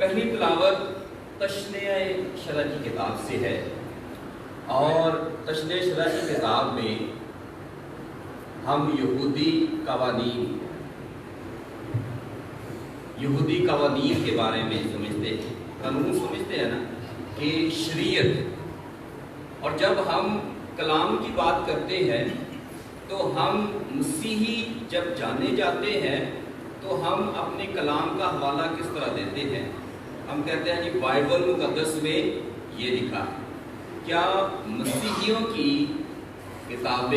پہلی تلاوت تشریح شرع کی کتاب سے ہے، اور تشریح شرع کی کتاب میں ہم یہودی قوانین کے بارے میں سمجھتے ہیں، قانون سمجھتے ہیں نا کہ شریعت. اور جب ہم کلام کی بات کرتے ہیں تو ہم مسیحی جب جانے جاتے ہیں تو ہم اپنے کلام کا حوالہ کس طرح دیتے ہیں؟ ہم کہتے ہیں کہ بائبل مقدس میں یہ لکھا ہے. کیا مسیحیوں کی کتاب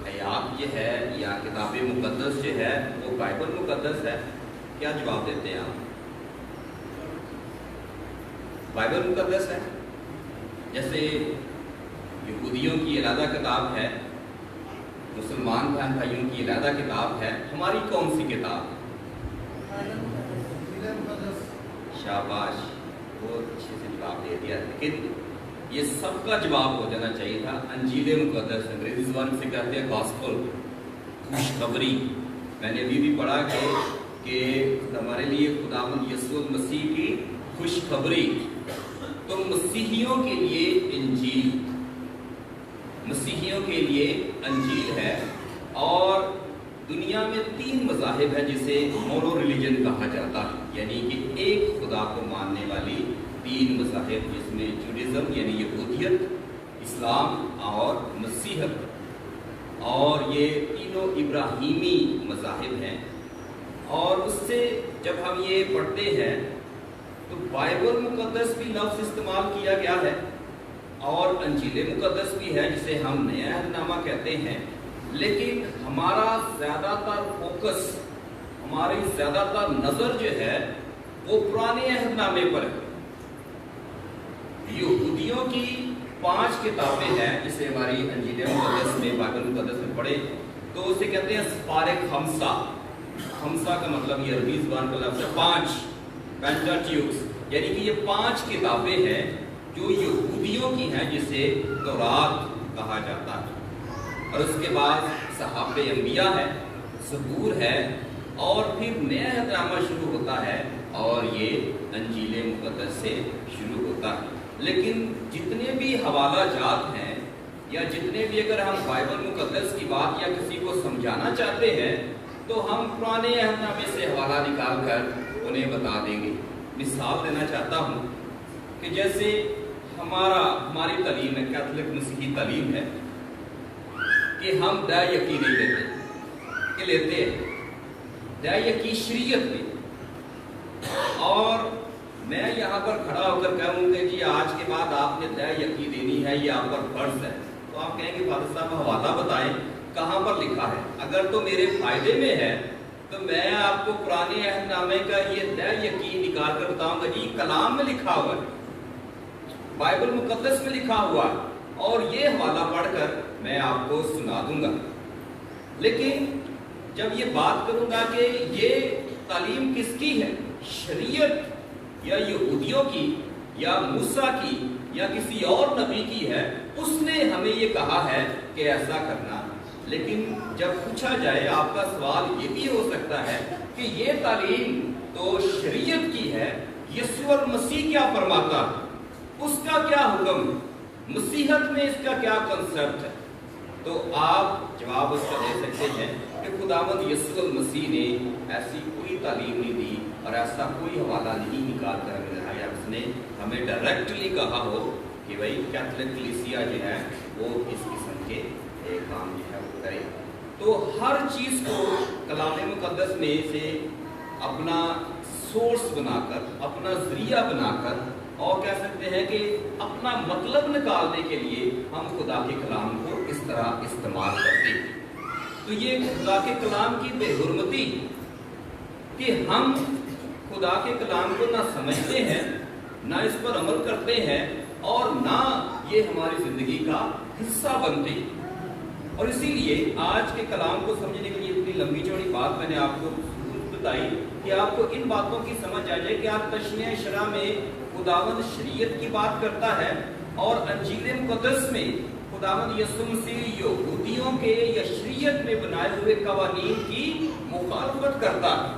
حیات یہ ہے یا کتاب مقدس جو ہے وہ بائبل مقدس ہے؟ کیا جواب دیتے ہیں آپ؟ بائبل مقدس ہے. جیسے یہودیوں کی علیحدہ کتاب ہے، مسلمان بہن بھائیوں کی علیحدہ کتاب ہے، ہماری کون سی کتاب؟ شاباش، بہت اچھے سے جواب دے دیا. لیکن یہ سب کا جواب ہو جانا چاہیے تھا انجیل مقدس. انگریزی زبان سے کہتے ہیں گاسپل، خوشخبری. میں نے ابھی بھی پڑھا کہ ہمارے لیے خداوند یسوع مسیح کی خوشخبری. تو مسیحیوں کے لیے انجیل، مسیحیوں کے لیے انجیل ہے. اور دنیا میں 3 مذاہب ہیں جسے مونو ریلیجن کہا جاتا ہے، یعنی کہ ایک خدا کو ماننے والی 3 مذاہب، جس میں جوڈیزم یعنی یہودیت، اسلام اور مسیحیت. اور یہ تینوں ابراہیمی مذاہب ہیں. اور اس سے جب ہم یہ پڑھتے ہیں تو بائبل مقدس بھی لفظ استعمال کیا گیا ہے، اور انجیل مقدس بھی ہے جسے ہم نیا عہد نامہ کہتے ہیں. لیکن ہمارا زیادہ تر فوکس، ہماری زیادہ تر نظر جو ہے وہ پرانے عہد نامے پر ہے. یہودیوں کی 5 کتابیں ہیں جسے ہماری انجیل مقدس میں، بائبل مقدس میں پڑھے تو اسے کہتے ہیں سفارِ خمسہ. خمسہ کا مطلب یہ عربی زبان کا لفظ ہے 5، پینٹاٹیوکس، یعنی کہ یہ 5 کتابیں ہیں جو یہودیوں کی ہیں جسے تورات کہا جاتا ہے. اور اس کے بعد صحاف انبیاء ہے، زبور ہے، اور پھر نیا عہد نامہ شروع ہوتا ہے اور یہ انجیل مقدس سے شروع ہوتا ہے. لیکن جتنے بھی حوالہ جات ہیں یا جتنے بھی اگر ہم بائبل مقدس کی بات یا کسی کو سمجھانا چاہتے ہیں تو ہم پرانے عہد نامے سے حوالہ نکال کر انہیں بتا دیں گے. مثال دینا چاہتا ہوں کہ جیسے ہماری تعلیم ہے، کیتھولک مسیحی تعلیم ہے کہ ہم دع یقینی لیتے ہیں دع یقین شریعت میں. اور میں یہاں پر کھڑا ہو کر کہوں کہ جی آج کے بعد آپ نے دع یقین دینی ہے، یہ آپ پر فرض ہے، تو آپ کہیں گے فادر صاحب حوالہ بتائیں کہاں پر لکھا ہے. اگر تو میرے فائدے میں ہے تو میں آپ کو پرانے عہد نامے کا یہ دع یقین نکال کر بتاؤں گا جی کلام میں لکھا ہوا ہے، بائبل مقدس میں لکھا ہوا ہے، اور یہ حوالہ پڑھ کر میں آپ کو سنا دوں گا. لیکن جب یہ بات کروں گا کہ یہ تعلیم کس کی ہے، شریعت یا یہودیوں کی یا موسیٰ کی یا کسی اور نبی کی ہے، اس نے ہمیں یہ کہا ہے کہ ایسا کرنا. لیکن جب پوچھا جائے، آپ کا سوال یہ بھی ہو سکتا ہے کہ یہ تعلیم تو شریعت کی ہے، یسوع المسیح کیا فرماتا ہے، اس کا کیا حکم، مسیحت میں اس کا کیا کنسپٹ ہے؟ تو آپ جواب اس کا دے سکتے ہیں کہ خداوند یسوع المسیح نے ایسی کوئی تعلیم نہیں دی اور ایسا کوئی حوالہ نہیں نکال کر ہمیں دکھایا. اس نے ہمیں ڈائریکٹلی کہا ہو کہ بھائی کیتھولک کلیسیا جو ہے وہ اس قسم کے کام جو ہے وہ کرے. تو ہر چیز کو کلام مقدس میں سے اپنا سورس بنا کر، اپنا ذریعہ بنا کر، اور کہہ سکتے ہیں کہ اپنا مطلب نکالنے کے لیے ہم خدا کے کلام کو اس طرح استعمال کرتے ہیں. تو یہ خدا کے کلام کی بے حرمتی کہ ہم خدا کے کلام کو نہ سمجھتے ہیں، نہ اس پر عمل کرتے ہیں، اور نہ یہ ہماری زندگی کا حصہ بنتے. اور اسی لیے آج کے کلام کو سمجھنے کے لیے اتنی لمبی چوڑی بات میں نے آپ کو بتائی کہ آپ کو ان باتوں کی سمجھ آ جائے کہ آپ تشریح شرع میں خداوند شریعت کی بات کرتا ہے، اور انجیل مقدس میں خداوند یسوع مسیح یہودیوں کے یا شریعت میں بنائے ہوئے قوانین کی مخالفت کرتا ہے.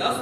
10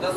10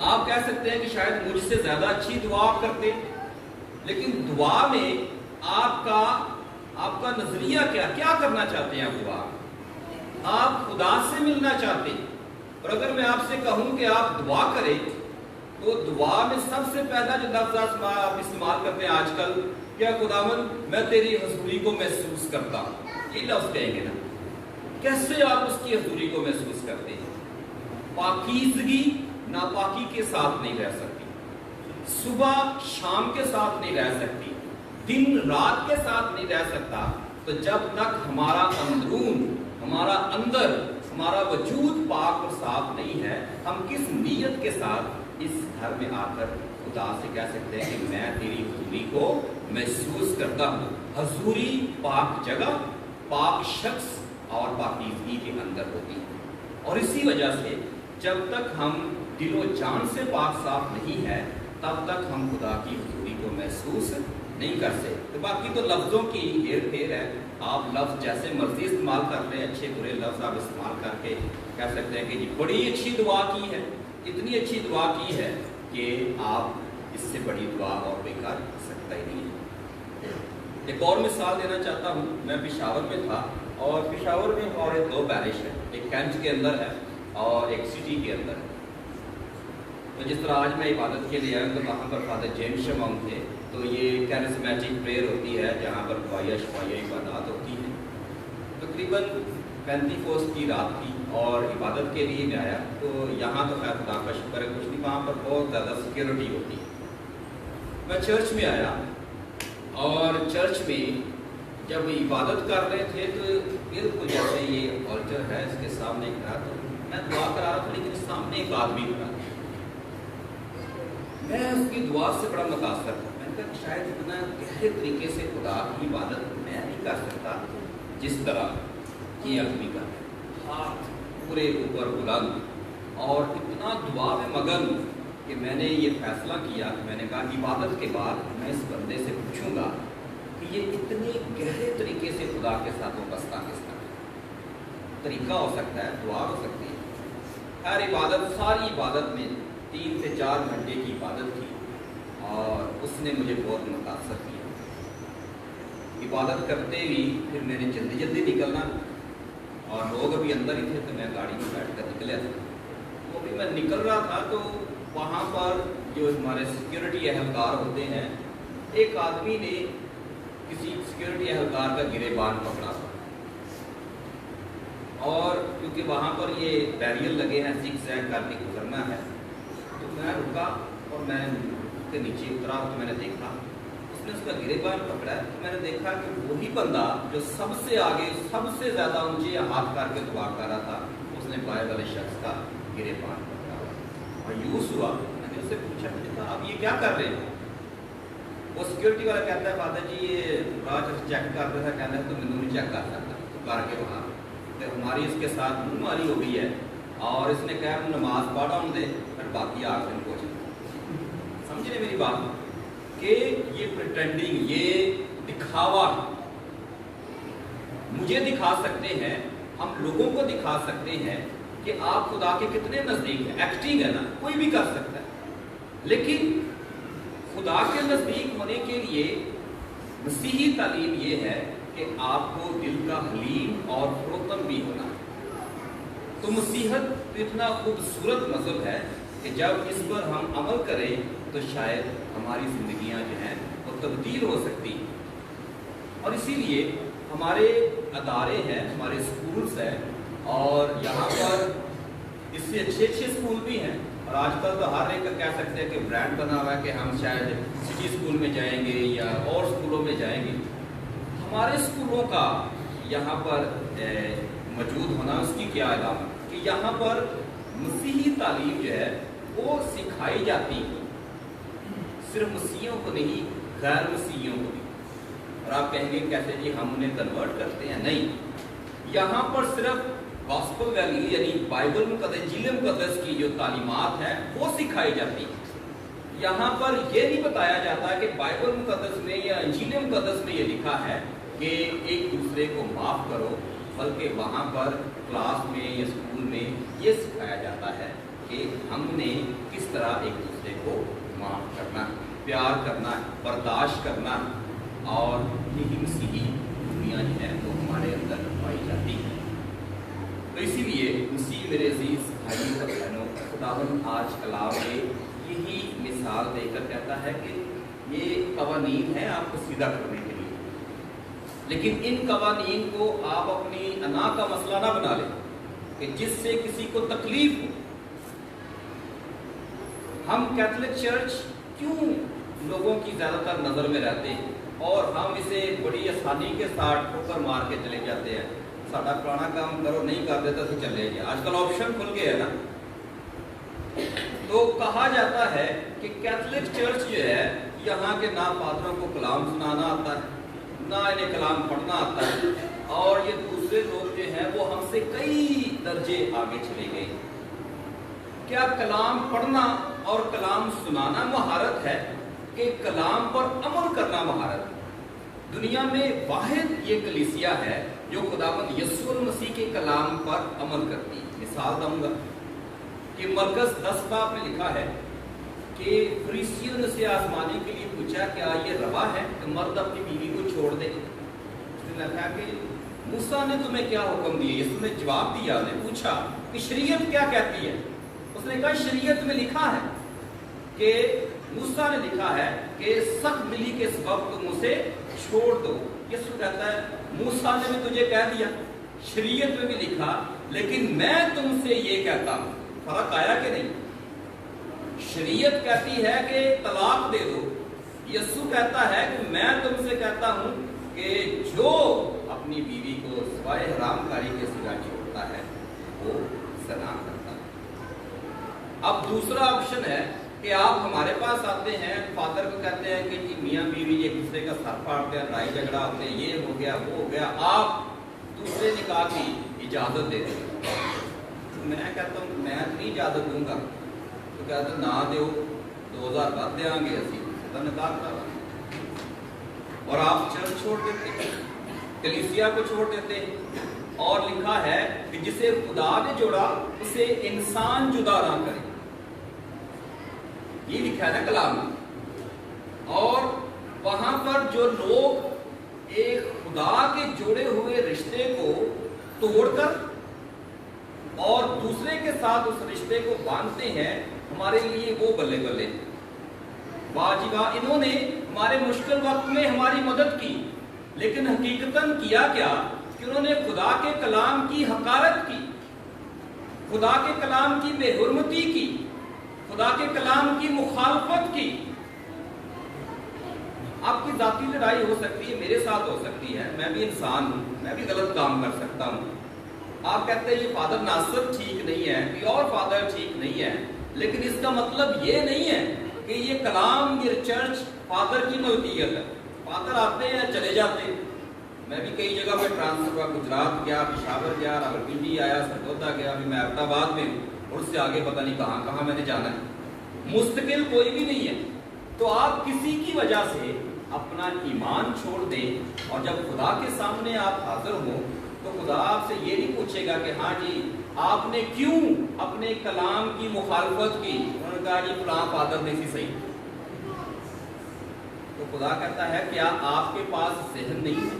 آپ کہہ سکتے ہیں کہ شاید مجھ سے زیادہ اچھی دعا آپ کرتے، لیکن دعا میں آپ کا نظریہ کیا کرنا چاہتے ہیں؟ آپ دعا آپ خدا سے ملنا چاہتے ہیں؟ اور اگر میں آپ سے کہوں کہ آپ دعا کریں تو دعا میں سب سے پہلا جو لفظ آپ استعمال کرتے ہیں آج کل، کیا خداوند میں تیری حضوری کو محسوس کرتا ہوں، یہ لفظ کہیں گے نا؟ کیسے آپ اس کی حضوری کو محسوس کرتے ہیں؟ پاکیزگی ناپاکی کے ساتھ نہیں رہ سکتی، صبح شام کے ساتھ نہیں رہ سکتی، دن رات کے ساتھ نہیں رہ سکتا۔ تو جب تک ہمارا اندرون، ہمارا اندر، ہمارا وجود پاک اور صاف نہیں ہے، ہم کس نیت کے ساتھ اس گھر میں آ کر خدا سے کہہ سکتے ہیں کہ میں تیری حضوری کو محسوس کرتا ہوں؟ حضوری پاک جگہ، پاک شخص اور پاکیزگی کے اندر ہوتی ہے، اور اسی وجہ سے جب تک ہم دل و جان سے پاک صاف نہیں ہے تب تک ہم خدا کی حضوری کو محسوس نہیں کر سکتے۔ تو باقی تو لفظوں کی ہیر پھیر ہے، آپ لفظ جیسے مرضی استعمال کر لیں، اچھے برے لفظ آپ استعمال کر کے کہہ سکتے ہیں کہ جی بڑی اچھی دعا کی ہے، اتنی اچھی دعا کی ہے کہ آپ اس سے بڑی دعا اور کوئی کر سکتا ہی نہیں ہے۔ ایک اور مثال دینا چاہتا ہوں، میں پشاور میں تھا، اور پشاور میں اور دو پیرش ہے، ایک کینٹ کے اندر ہے اور ایک سٹی کے اندر ہے۔ تو جس طرح آج میں عبادت کے لیے آیا تو وہاں پر فادر جیمس شمام تھے، تو یہ کیرزمیٹک پریئر ہوتی ہے جہاں پر دعائیہ شفائیہ عبادات ہوتی ہیں۔ تقریباً 35 کی رات تھی اور عبادت کے لیے میں آیا، تو یہاں تو خیر خدا کا شکر ہے کچھ نہیں، وہاں پر بہت زیادہ سیکیورٹی ہوتی ہے۔ میں چرچ میں آیا اور چرچ میں جب عبادت کر رہے تھے تو بالکل جیسے یہ آلٹر ہے اس کے سامنے کھڑا، تو میں دعا کرا رہا تھا لیکن سامنے ایک آدمی کھڑا تھا، میں اس کی دعا سے بڑا متاثر تھا۔ میں نے کہا شاید اتنا گہرے طریقے سے خدا کی عبادت میں نہیں کر سکتا جس طرح یہ آدمی کا ہاتھ پورے اوپر بلند اور اتنا دعا میں مگن کہ میں نے یہ فیصلہ کیا کہ میں نے کہا عبادت کے بعد میں اس بندے سے پوچھوں گا کہ یہ اتنے گہرے طریقے سے خدا کے ساتھ وابستہ کس طرح طریقہ ہو سکتا ہے، دعا ہو سکتی ہے۔ ہر عبادت، ساری عبادت میں 3 سے 4 گھنٹے کی عبادت تھی اور اس نے مجھے بہت متاثر کیا۔ عبادت کرتے ہوئی پھر میں نے جلدی جلدی نکلنا، اور لوگ ابھی اندر ہی تھے تو میں گاڑی میں بیٹھ کر نکلیا تھا۔ تو ابھی میں نکل رہا تھا تو وہاں پر جو ہمارے سیکیورٹی اہلکار ہوتے ہیں، ایک آدمی نے کسی سیکیورٹی اہلکار کا گریبان پکڑا تھا، اور کیونکہ وہاں پر یہ بیریئر لگے ہیں، زگ زیگ کر کے گزرنا ہے، تو میں رکا اور میں اس کے نیچے اترا تو میں نے دیکھا اس نے اس کا گریبان پکڑا ہے۔ تو میں نے دیکھا کہ وہی بندہ جو سب سے آگے سب سے زیادہ اونچے ہاتھ کر کے دعا کر رہا تھا، اس نے بائیں والے شخص کا گریبان پکڑا اور یوز ہوا۔ میں نے اس سے پوچھا کہ آپ یہ کیا کر رہے ہیں؟ وہ سیکورٹی والا کہتا ہے فادر جی یہ آج چیک کر رہا تھا، کہنا ہے تو میں نہیں چیک کر سکتا، تو کر کے وہاں ہماری اس کے ساتھ منہ ماری ہو گئی ہے، اور اس نے کہا نماز پڑھا ہوں دے پھر باقی آخر کو سمجھ رہے میری بات کہ یہ پریٹینڈنگ، یہ دکھاوا مجھے دکھا سکتے ہیں، ہم لوگوں کو دکھا سکتے ہیں کہ آپ خدا کے کتنے نزدیک ہیں۔ ایکٹنگ ہے نا، کوئی بھی کر سکتا ہے، لیکن خدا کے نزدیک ہونے کے لیے مسیحی تعلیم یہ ہے کہ آپ کو دل کا حلیم اور فروتن بھی ہونا ہے۔ تو مسیحت اتنا خوبصورت مذہب ہے کہ جب اس پر ہم عمل کریں تو شاید ہماری زندگیاں جو ہیں وہ تبدیل ہو سکتی ہیں۔ اور اسی لیے ہمارے ادارے ہیں، ہمارے اسکولس ہیں، اور یہاں پر اس سے اچھے اسکول بھی ہیں، اور آج کل تو ہر ایک کہہ سکتے ہیں کہ برانڈ بنا ہوا ہے کہ ہم شاید سٹی اسکول میں جائیں گے یا اور اسکولوں میں جائیں گے۔ ہمارے اسکولوں کا یہاں پر موجود ہونا اس کی کیا علامت کہ یہاں پر مسیحی تعلیم جو ہے وہ سکھائی جاتی ہے، صرف مسیحیوں کو نہیں غیر مسیحیوں کو بھی۔ اور آپ کہیں گے کیسے جی ہم انہیں کنورٹ کرتے ہیں؟ نہیں، یہاں پر صرف گاسپل ویلیو یعنی بائبل مقدس، انجیل مقدس کی جو تعلیمات ہیں وہ سکھائی جاتی ہیں۔ یہاں پر یہ نہیں بتایا جاتا کہ بائبل مقدس میں یا انجیل مقدس میں یہ لکھا ہے کہ ایک دوسرے کو معاف کرو، بلکہ وہاں پر کلاس میں یا اسکول میں یہ سکھایا جاتا ہے کہ ہم نے کس طرح ایک دوسرے کو معاف کرنا ہے، پیار کرنا ہے، برداشت کرنا ہے، اور یہی مسیحی دنیا جو ہے وہ ہمارے اندر پائی جاتی ہے۔ تو اسی لیے مسیح میرے عزیز بھائیوں اور بہنوں، خداوند آج کلام میں یہی مثال دے کر کہتا ہے کہ یہ قوانین ہیں آپ کو سیدھا کرنے کے لیے، لیکن ان قوانین کو آپ اپنی انا کا مسئلہ نہ بنا لیں کہ جس سے کسی کو تکلیف ہو۔ ہم کیتھولک چرچ کیوں لوگوں کی زیادہ تر نظر میں رہتے ہیں اور ہم اسے بڑی آسانی کے ساتھ ٹھوکر مار کے چلے جاتے ہیں، ساڈا پرانا کام کرو، نہیں کر دیتا تو چلے گئے، آج کل آپشن کھل گئے ہے نا۔ تو کہا جاتا ہے کہ کیتھولک چرچ جو ہے یہاں کے نہ فادروں کو کلام سنانا آتا ہے، نہ انہیں کلام پڑھنا آتا ہے، اور یہ دوسرے لوگ جو ہیں وہ ہم سے کئی درجے آگے چلے گئے۔ کیا کلام پڑھنا اور کلام سنانا مہارت ہے کہ کلام پر عمل کرنا مہارت ہے؟ دنیا میں واحد یہ کلیسیا ہے جو خداوند یسوع المسیح کے کلام پر عمل کرتی ہے۔ مثال دوں گا کہ مرکز 10 باب میں لکھا ہے کہ فریسیوں نے سے آزمانے کے لیے پوچھا کیا یہ روا ہے کہ مرد اپنی بیوی کو چھوڑ دے؟ اس نے کہا کہ موسیٰ نے تمہیں کیا حکم دیا؟ اس نے جواب دیا، نے پوچھا کہ شریعت کیا کہتی ہے؟ اس نے کہا شریعت میں لکھا ہے کہ موسیٰ نے لکھا ہے کہ سخت دلی کے سبب تم اسے چھوڑ دو۔ یسوع کہتا ہے موسیٰ نے بھی تجھے کہہ دیا، شریعت میں بھی لکھا، لیکن میں تم سے یہ کہتا ہوں۔ فرق آیا کہ نہیں؟ شریعت کہتی ہے کہ طلاق دے دو، یسوع کہتا ہے کہ میں تم سے کہتا ہوں کہ جو اپنی بیوی کو سوائے حرام کاری کے سوا چھوڑتا ہے وہ زنا کرتا ہے۔ اب دوسرا آپشن ہے کہ آپ ہمارے پاس آتے ہیں، فادر کو کہتے ہیں کہ جی میاں بیوی ایک دوسرے کا سر پھاڑتے ہیں، لڑائی جھگڑا ہوتے ہیں، یہ ہو گیا وہ ہو گیا، آپ دوسرے نکاح کی اجازت دے دیں۔ میں کہتا ہوں میں نہیں اجازت دوں گا، تو کہتے نہ دیو 2000 بد دیا گے اسی تو نکاح کرا، اور آپ چرچ چھوڑ دیتے، کلیسیا کو چھوڑ دیتے، اور لکھا ہے کہ جسے خدا نے جوڑا اسے انسان جدا نہ کرے، یہ لکھا ہے نا کلام میں۔ اور وہاں پر جو لوگ ایک خدا کے جوڑے ہوئے رشتے کو توڑ کر اور دوسرے کے ساتھ اس رشتے کو باندھتے ہیں، ہمارے لیے وہ بلے بلے واجبہ، انہوں نے ہمارے مشکل وقت میں ہماری مدد کی، لیکن حقیقتاً کیا کیا کہ انہوں نے خدا کے کلام کی حقارت کی، خدا کے کلام کی بے حرمتی کی، خدا کے کلام کی مخالفت کی۔ آپ کی ذاتی لڑائی ہو سکتی ہے، میرے ساتھ ہو سکتی ہے، میں بھی انسان ہوں، میں بھی غلط کام کر سکتا ہوں۔ آپ کہتے ہیں یہ فادر ناصر ٹھیک نہیں ہے، کوئی اور فادر ٹھیک نہیں ہے، لیکن اس کا مطلب یہ نہیں ہے کہ یہ کلام، یہ چرچ فادر کی ملکیت ہے۔ فادر آتے ہیں چلے جاتے ہیں، میں بھی کئی جگہ پہ ٹرانسفر ہوا، گجرات گیا، پشاور گیا، راولپنڈی آیا، سرگودا گیا، ابھی میں احمد آباد میں ہوں، اور اس سے آگے پتہ نہیں کہاں کہاں میں نے جانا ہے، مستقل کوئی بھی نہیں ہے۔ تو آپ کسی کی وجہ سے اپنا ایمان چھوڑ دیں، اور جب خدا کے سامنے آپ حاضر ہوں تو خدا آپ سے یہ نہیں پوچھے گا کہ ہاں جی آپ نے کیوں اپنے کلام کی مخالفت کی؟ انہوں نے کہا جی فلاں فادر نہیں سی صحیح۔ تو خدا کہتا ہے کیا آپ کے پاس ذہن نہیں ہے؟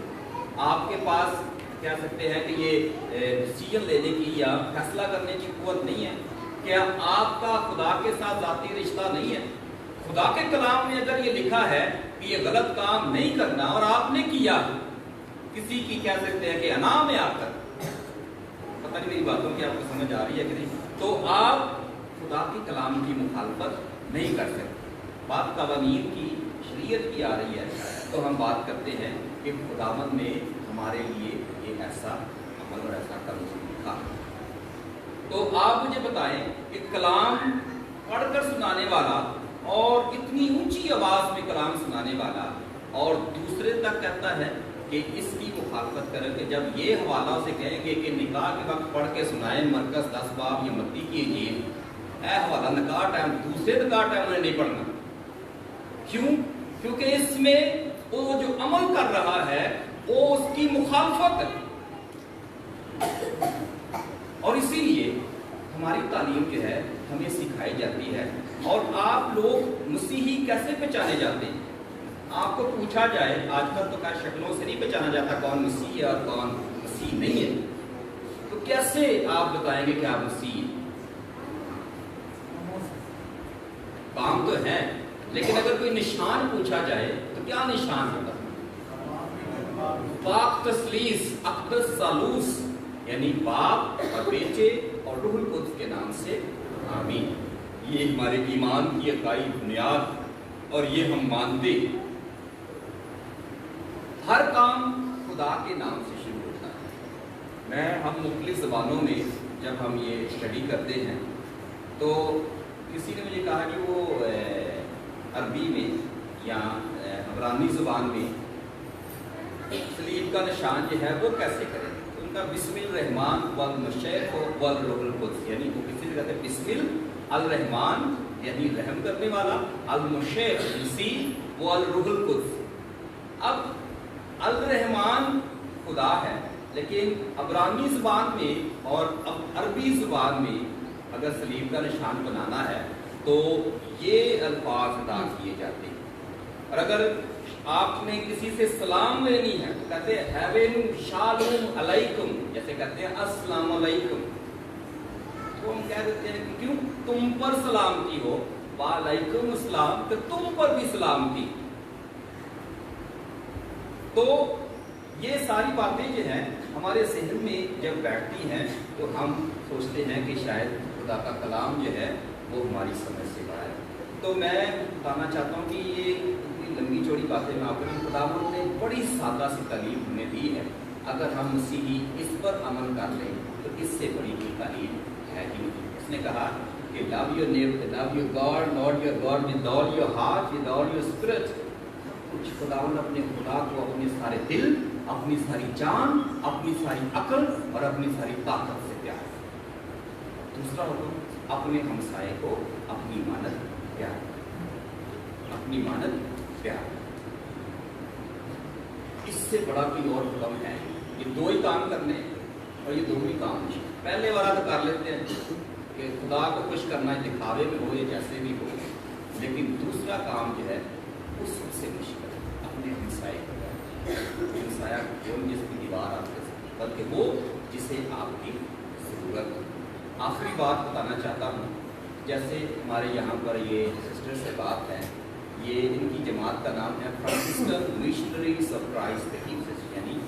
آپ کے پاس کہہ سکتے ہیں کہ یہ ڈیسیژن لینے کی یا فیصلہ کرنے کی قوت نہیں ہے؟ کیا آپ کا خدا کے ساتھ ذاتی رشتہ نہیں ہے؟ خدا کے کلام میں اگر یہ لکھا ہے کہ یہ غلط کام نہیں کرنا اور آپ نے کیا، کسی کی کہہ سکتے ہیں کہ انا میں آ کر، پتہ نہیں میری باتوں کی آپ کو سمجھ آ رہی ہے کہ نہیں، تو آپ خدا کے کلام کی مخالفت نہیں کر سکتے۔ بات قوانین کی، شریعت کی آ رہی ہے، تو ہم بات کرتے ہیں کہ خداوند نے ہمارے لیے ایک ایسا عمل اور ایسا قانون لکھا۔ تو آپ مجھے بتائیں کہ کلام پڑھ کر سنانے والا اور اتنی اونچی آواز میں کلام سنانے والا اور دوسرے تک کہتا ہے کہ اس کی مخالفت کریں کہ جب یہ حوالہ سے کہیں گے کہ نکاح کے وقت پڑھ کے سنائیں مرکز 10 باب یا متی کی انجیل، اے حوالہ نکاح ٹائم، دوسرے نکاح ٹائم انہیں نہیں پڑھنا۔ کیوں؟ کیونکہ اس میں وہ جو عمل کر رہا ہے وہ اس کی مخالفت ہے۔ اور اسی لیے ہماری تعلیم جو ہے ہمیں سکھائی جاتی ہے. اور آپ لوگ مسیحی کیسے پہچانے جاتے ہیں؟ آپ کو پوچھا جائے، آج کل تو خیر شکلوں سے نہیں پہچانا جاتا کون مسیح ہے اور کون مسیح نہیں ہے، تو کیسے آپ بتائیں گے کہ آپ مسیح ہیں؟ کام تو ہے، لیکن اگر کوئی نشان پوچھا جائے تو کیا نشان ہوگا؟ پاک تسلیس اقدس ثالوث، یعنی باپ اور بیٹے اور روح القدس کے نام سے آمین. یہ ہمارے ایمان کی عقائی بنیاد، اور یہ ہم مانتے. ہر کام خدا کے نام سے شروع ہوتا ہے. ہم مختلف زبانوں میں جب ہم یہ اسٹڈی کرتے ہیں تو کسی نے مجھے کہا کہ وہ عربی میں یا عبرانی زبان میں صلیب کا نشان جو ہے وہ کیسے کریں. ان کا بسم الرحمن والمشیخ والروح القدس، یعنی وہ کسی نے کہتے ہیں بسم الرحمن یعنی رحم کرنے والا، المشیخ مسیح، وہ الروح القدس. اب الرحمن خدا ہے، لیکن عبرانی زبان میں اور عربی زبان میں اگر صلیب کا نشان بنانا ہے تو یہ الفاظ ادا کیے جاتے ہیں. اور اگر آپ نے کسی سے سلام لینی ہے تو کہتے ہیں ہیوین شالوم علیکم، جیسے کہتے ہیں السلام علیکم. تو ہم کہہ دیتے ہیں کہ کیوں تم پر سلامتی ہو، وعلیکم السلام، کہ تم پر بھی سلامتی. تو یہ ساری باتیں جو ہیں ہمارے ذہن میں جب بیٹھتی ہیں تو ہم سوچتے ہیں کہ شاید خدا کا کلام جو ہے وہ ہماری سمجھ سے باہر ہے. تو میں بتانا چاہتا ہوں کہ یہ اتنی لمبی چوڑی باتیں میں آپ کو خداوند نے بڑی سادہ سی تعلیم ہمیں دی ہے. اگر ہم مسیحی اس پر عمل کر لیں تو اس سے بڑی کوئی تعلیم ہے ہی نہیں. اس نے کہا کہ love your neighbour, love your God, not your God with all your heart, with all your spirit. کچھ خداوند اپنے خدا کو اپنے سارے دل، اپنی ساری جان، اپنی ساری عقل اور اپنی ساری طاقت سے پیار. دوسرا حکم اپنے ہمسائے کو اپنی مانت پیار، اپنی مانت پیار. اس سے بڑا کوئی اور حکم ہے؟ یہ دو ہی کام کرنے اور یہ دو ہی کام نہیں. پہلے والا تو کر لیتے ہیں کہ خدا کو خوش کرنا ہے، دکھاوے میں ہو یا جیسے بھی ہو، لیکن دوسرا کام جو ہے وہ سب سے مشکل ہے. اپنے ہمسائے کو، ہمسایہ کون جس کی دیوار آپ کے ساتھ، بلکہ وہ جسے آپ کی ضرورت ہو. آخری بات بتانا چاہتا ہوں، جیسے ہمارے یہاں پر یہ سسٹر سے بات ہے، یہ ان کی جماعت کا نام ہے Franciscan missionaries of Christ the Jesus, یعنی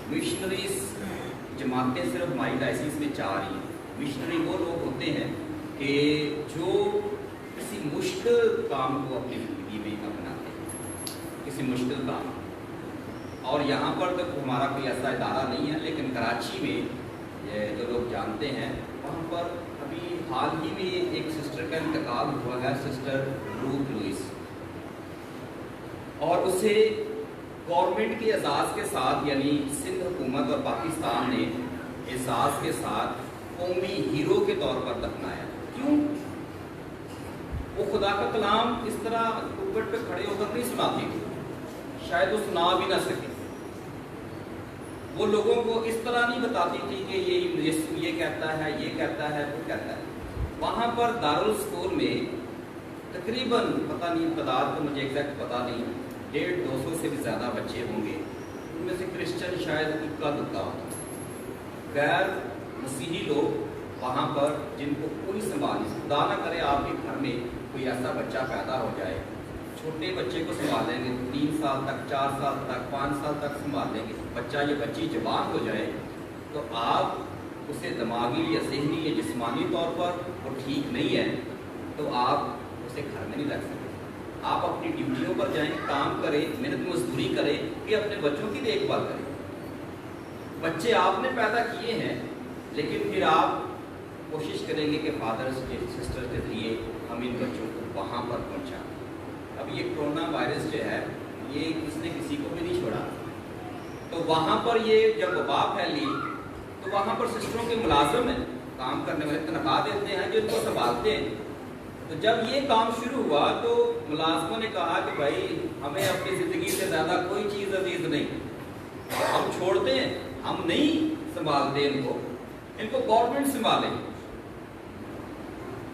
مشنریز جماعتیں صرف ہماری ڈائسس میں 4 ہی ہیں. مشنری وہ لوگ ہوتے ہیں کہ جو کسی مشکل کام کو اپنی زندگی میں اپناتے ہیں، کسی مشکل کام. اور یہاں پر تو ہمارا کوئی ایسا ادارہ نہیں ہے، لیکن کراچی میں جو لوگ جانتے ہیں وہاں پر ابھی حال ہی میں ایک سسٹر کا انتقال ہوا ہے، سسٹر روت لوئس، اور اسے گورنمنٹ کے اعزاز کے ساتھ، یعنی سندھ حکومت اور پاکستان نے اعزاز کے ساتھ قومی ہیرو کے طور پر دفنایا. کیوں؟ وہ خدا کا کلام اس طرح پلپٹ پہ کھڑے ہو کر نہیں سناتی تھی، شاید وہ سنا بھی نہ سکے. وہ لوگوں کو اس طرح نہیں بتاتی تھی کہ یہ کہتا ہے، یہ کہتا ہے، وہ کہتا ہے. وہاں پر دارالسکول میں تقریباً پتہ نہیں تعداد تو مجھے ایگزیکٹ پتہ نہیں، 150-200 سے بھی زیادہ بچے ہوں گے. ان میں سے کرسچن شاید اکا دکا ہوتا. غیر مسیحی لوگ وہاں پر جن کو کوئی سنبھال نہیں. خدا نہ کرے آپ کے گھر میں کوئی ایسا بچہ پیدا ہو جائے، چھوٹے بچے کو سنبھالیں گے 3 سال تک، 4 سال تک، 5 سال تک سنبھالیں گے. بچہ یا بچی جوان ہو جائے تو آپ اسے دماغی یا ذہنی یا جسمانی طور پر وہ ٹھیک نہیں ہے تو آپ اسے گھر میں نہیں رکھ سکتے. آپ اپنی ڈیوٹیوں پر جائیں، کام کریں، محنت مزدوری کریں کہ اپنے بچوں کی دیکھ بھال کریں. بچے آپ نے پیدا کیے ہیں، لیکن پھر آپ کوشش کریں گے کہ فادرز کے، سسٹر کے ذریعے ہم ان بچوں کو وہاں پر پہنچائیں. اب یہ کرونا وائرس جو ہے یہ کس نے کسی کو بھی نہیں چھوڑا، تو وہاں پر یہ جب وبا پھیلی تو وہاں پر سسٹروں کے ملازم ہیں، کام کرنے والے تنخواہ دیتے ہیں جو ان کو سنبھالتے ہیں. تو جب یہ کام شروع ہوا تو ملازموں نے کہا کہ بھائی ہمیں اپنی زندگی سے زیادہ کوئی چیز عزیز نہیں، ہم چھوڑتے ہیں، ہم نہیں سنبھالتے ان کو گورنمنٹ سنبھالے.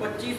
25